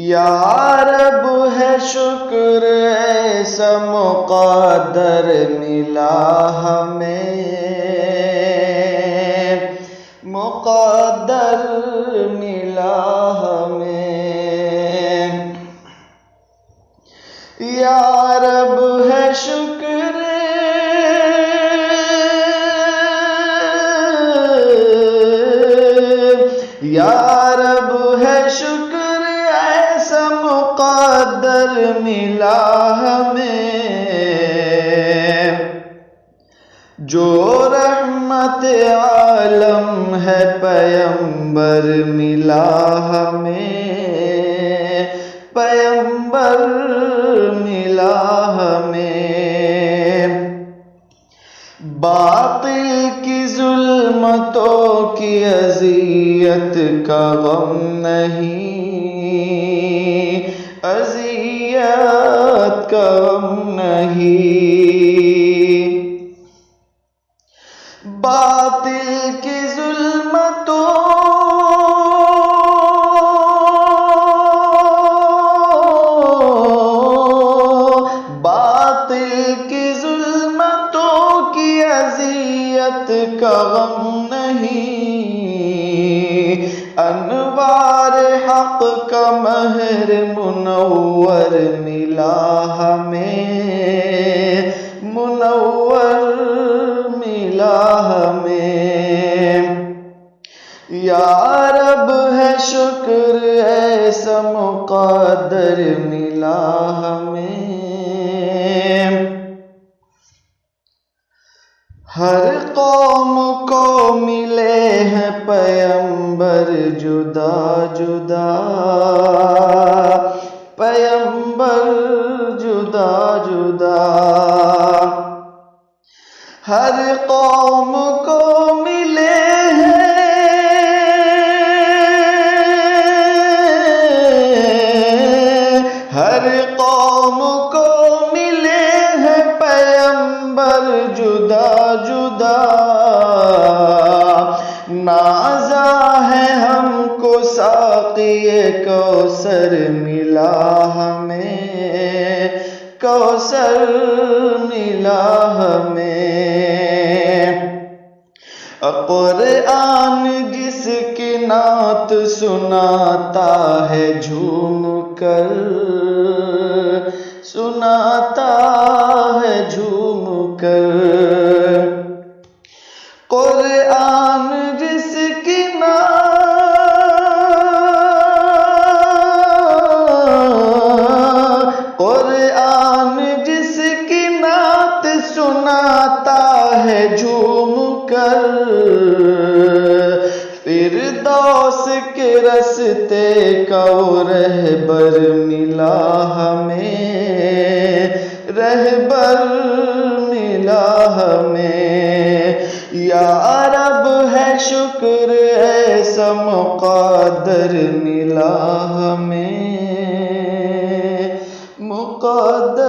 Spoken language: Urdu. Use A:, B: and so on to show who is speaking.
A: یا رب ہے شکر ایسا مقدر ملا ہمیں، مقدر ملا ہمیں، یا رب ہے شکر یا رب ہے شکر ایسا مقدر ملا ہمیں، جو رحمت عالم ہے پیمبر ملا ہمیں، پیمبر ملا ہمیں، باطل کی ظلمتوں کی اذیت کا غم نہیں، اذیت کا غم نہیں، باطل کی ظلمتوں کا غم نہیں، انوار حق کا مہر منور ملا ہمیں، منور ملا ہمیں، یا رب ہے شکر ایسا مقدر ملا ہمیں، ہر قوم کو ملے ہیں پیمبر جدا جدا، پیمبر جدا جدا، ہر قوم کو ملے ہیں، ہر قوم کو ملے ہیں پیمبر جدا جدا، نازا ہے ہم کو ساقی کوثر ملا ہمیں، کوثر ملا ہمیں، قرآن جس کی نعت سناتا ہے جھوم کر، سناتا ہے جھوم کر، قرآن جس کی قرآن جس کی نعت سناتا ہے جھوم کر، فردوس کے رستے کا وہ رہبر ملا ہمیں، رہبر ملا ہمیں، یا رب ہے شکر ایسا مقدر ملا ہمیں، مقدر